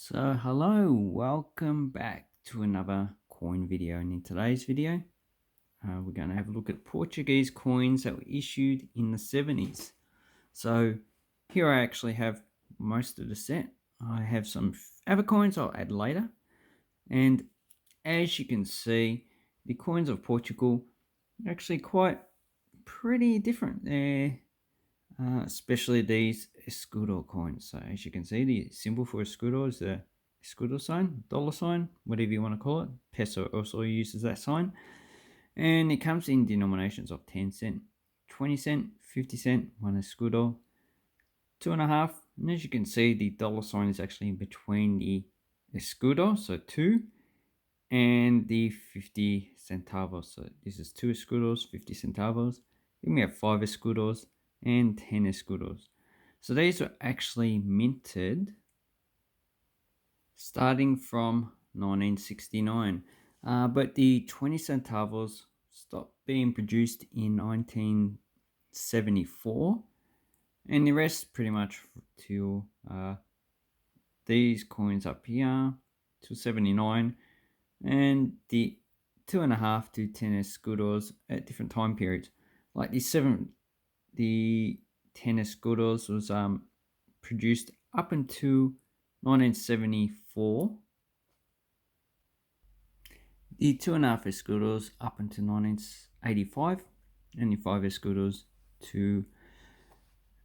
So hello, welcome back to another coin video, and in today's video we're going to have a look at Portuguese coins that were issued in the 70s. So here I actually have most of the set. I have some other coins I'll add later, and as you can see, the coins of Portugal are actually quite pretty different. They're especially these escudo coins. So as you can see, the symbol for escudo is the escudo sign, dollar sign, whatever you want to call it. Peso also uses that sign. And it comes in denominations of 10 cent, 20 cent, 50 cent, one escudo, 2.5. And as you can see, the dollar sign is actually in between the escudo, so 2, and the 50 centavos. So this is 2 escudos, 50 centavos. Then we have 5 escudos and 10 escudos. So these were actually minted starting from 1969. But the 20 centavos stopped being produced in 1974. And the rest pretty much till these coins up here to 79. And the 2.5 to 10 escudos at different time periods. Like the 10 escudos was produced up until 1974. The 2.5 escudos up until 1985, and the 5 escudos to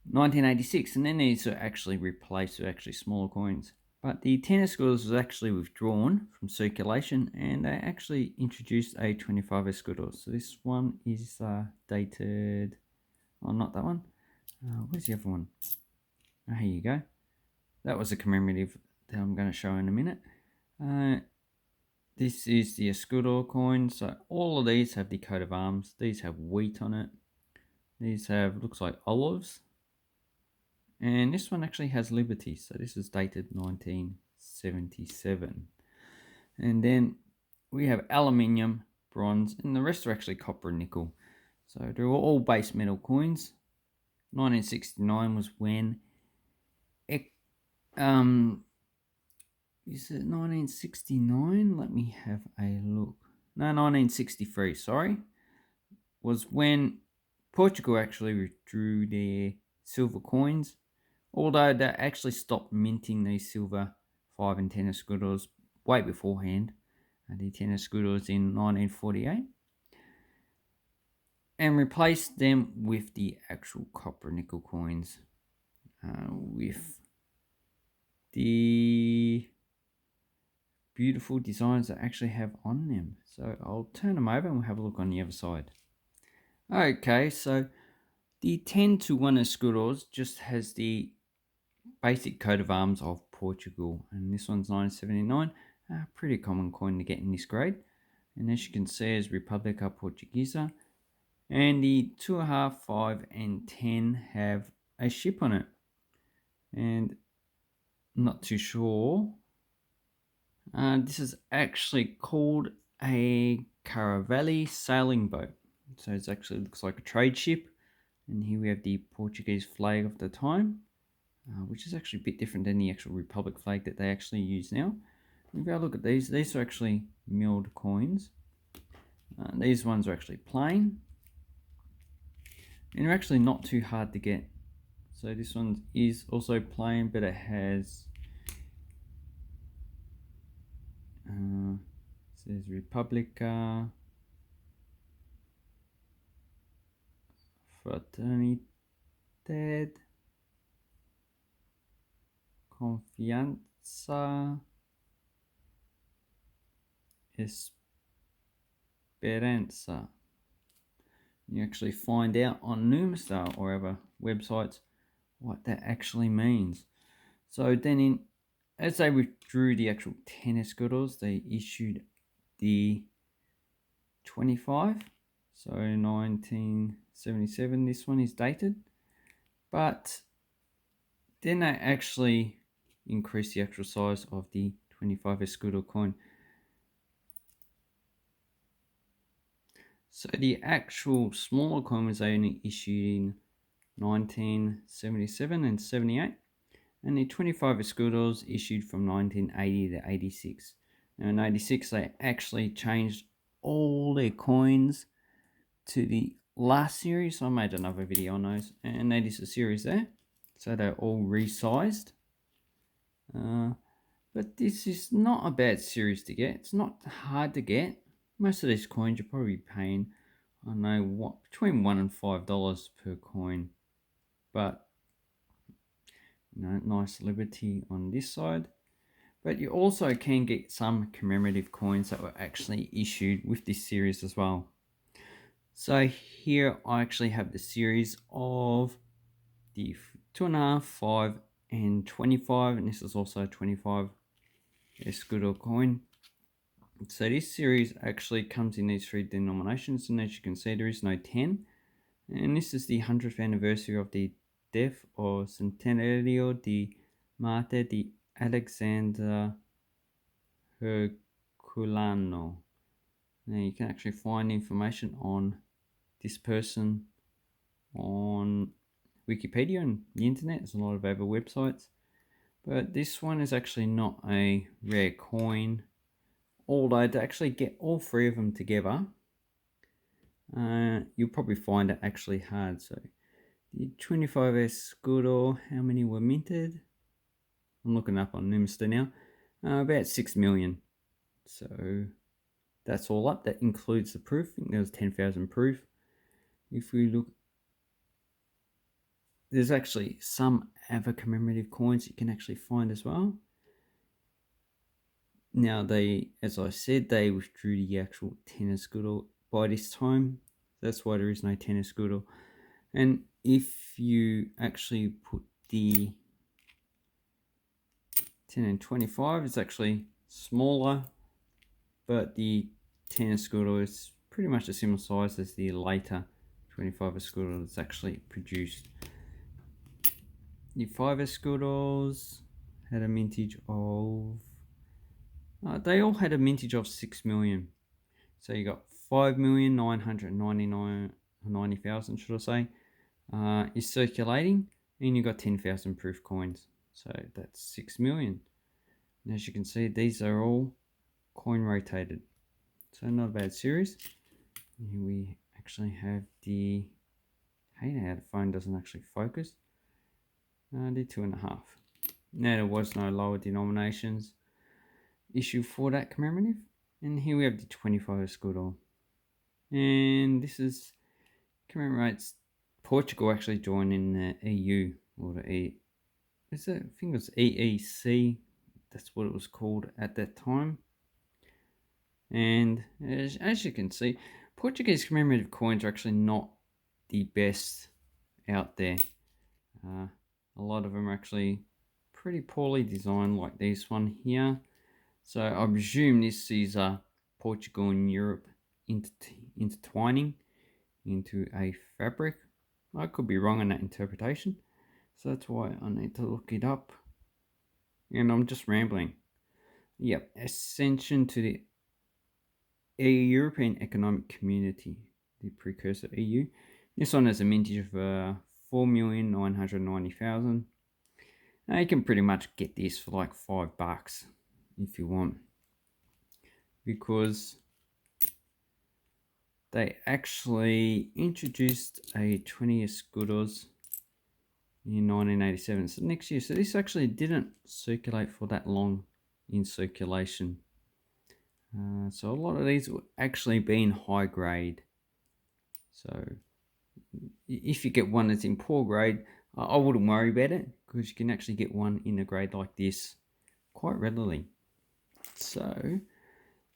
1986, and then these are actually replaced with actually smaller coins. But the 10 escudos was actually withdrawn from circulation, and they actually introduced a 25 escudos. So this one is dated, oh, not that one. Where's the other one? Oh, here you go. That was a commemorative that I'm going to show in a minute. This is the escudo coin. So all of these have the coat of arms. These have wheat on it. These have, looks like olives. And this one actually has liberty. So this is dated 1977. And then we have aluminium, bronze, and the rest are actually copper and nickel. So they're all base metal coins. 1969 was when is it 1969? Let me have a look. No, 1963, sorry. Was when Portugal actually withdrew their silver coins. Although they actually stopped minting these silver 5 and 10 escudos way beforehand. The 10 escudos in 1948. And replaced them with the actual copper nickel coins. With the beautiful designs that actually have on them. So I'll turn them over and we'll have a look on the other side. Okay, so the 10 to 1 escudos just has the basic coat of arms of Portugal, and this one's 1979. Pretty common coin to get in this grade. And as you can see, is República Portuguesa. And the 2.5, 5, and 10 have a ship on it. And I'm not too sure. This is actually called a Caravelle sailing boat. So it actually looks like a trade ship. And here we have the Portuguese flag of the time, which is actually a bit different than the actual Republic flag that they actually use now. If you have a look at these are actually milled coins. These ones are actually plain. And they're actually not too hard to get. So this one is also plain, but it has says República Fraternidade Confiança Esperança. You actually find out on Numastar or other websites what that actually means. So then as they withdrew the actual 10 escudos, they issued the 25. So 1977, this one is dated. But then they actually increased the actual size of the 25 escudo coin. So the actual smaller coin was only issued in 1977 and 78. and the 25 escudos issued from 1980 to 86. Now in 86 they actually changed all their coins to the last series. I made another video on those, and that is the series there. So they're all resized. But this is not a bad series to get. It's not hard to get. Most of these coins you're probably paying, I don't know what, between $1 and $5 per coin. But you know, nice liberty on this side. But you also can get some commemorative coins that were actually issued with this series as well. So here I actually have the series of the 2.5, 5, and 25, and this is also a 25 escudo coin. So this series actually comes in these three denominations, and as you can see there is no 10, and this is the 100th anniversary of the death of Centenario de Marte de Alexander Herculano. Now you can actually find information on this person on Wikipedia and the internet. There's a lot of other websites, but this one is actually not a rare coin, although to actually get all three of them together you'll probably find it actually hard. So the 25 escudo, how many were minted? I'm looking up on Nimster now. About 6 million. So that's all up. That includes the proof. I think there was 10,000 proof. If we look, there's actually some other commemorative coins you can actually find as well. Now they, as I said, they withdrew the actual 10 escudo by this time. That's why there is no 10 escudo. And if you actually put the 10 and 25, it's actually smaller, but the 10 escudo is pretty much the similar size as the later 25 escudo that's actually produced. The 5 escudos had a mintage of, they all had a mintage of 6 million. So you got 5,990,000, should I say, is circulating, and you got 10,000 proof coins. So that's 6 million. And as you can see, these are all coin rotated. So not a bad series. Here we actually have the, hey, now the phone doesn't actually focus. The 2.5. Now there was no lower denominations issue for that commemorative. And here we have the 25 escudo. And this is commemorates Portugal actually joining the EU, or the I think it was EEC, that's what it was called at that time. And as you can see, Portuguese commemorative coins are actually not the best out there. A lot of them are actually pretty poorly designed, like this one here. So I presume this is Portugal and Europe intertwining into a fabric. I could be wrong on that interpretation, so that's why I need to look it up. And I'm just rambling. Yep, ascension to the European Economic Community, the precursor EU. This one has a mintage of 4,990,000. Now you can pretty much get this for like $5 if you want, because they actually introduced a 20 escudos in 1987, so next year. So this actually didn't circulate for that long in circulation. So a lot of these would actually be in high grade. So if you get one that's in poor grade, I wouldn't worry about it, because you can actually get one in a grade like this quite readily. So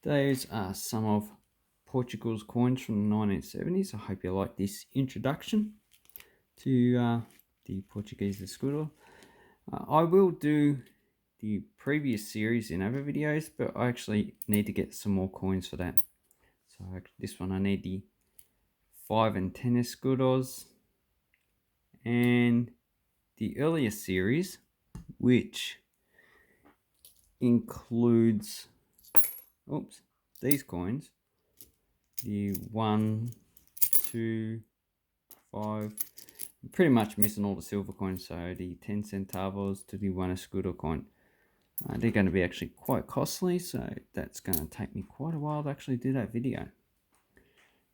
those are some of Portugal's coins from the 1970s. I hope you like this introduction to the Portuguese escudo. I will do the previous series in other videos, but I actually need to get some more coins for that. So this one I need the 5 and 10 escudos, and the earlier series, which includes these coins, the 1, 2, 5, pretty much missing all the silver coins, so the 10 centavos to the 1 escudo coin. They're going to be actually quite costly, so that's going to take me quite a while to actually do that video.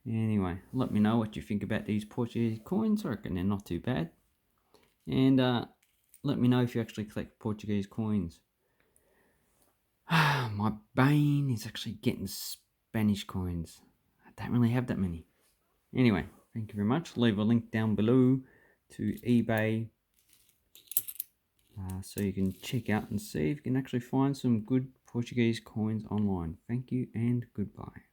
Anyway, let me know what you think about these Portuguese coins. I reckon they're not too bad. And let me know if you actually collect Portuguese coins. My bane is actually getting Spanish coins. I don't really have that many. Anyway, thank you very much. Leave a link down below to eBay so you can check out and see if you can actually find some good Portuguese coins online. Thank you and goodbye.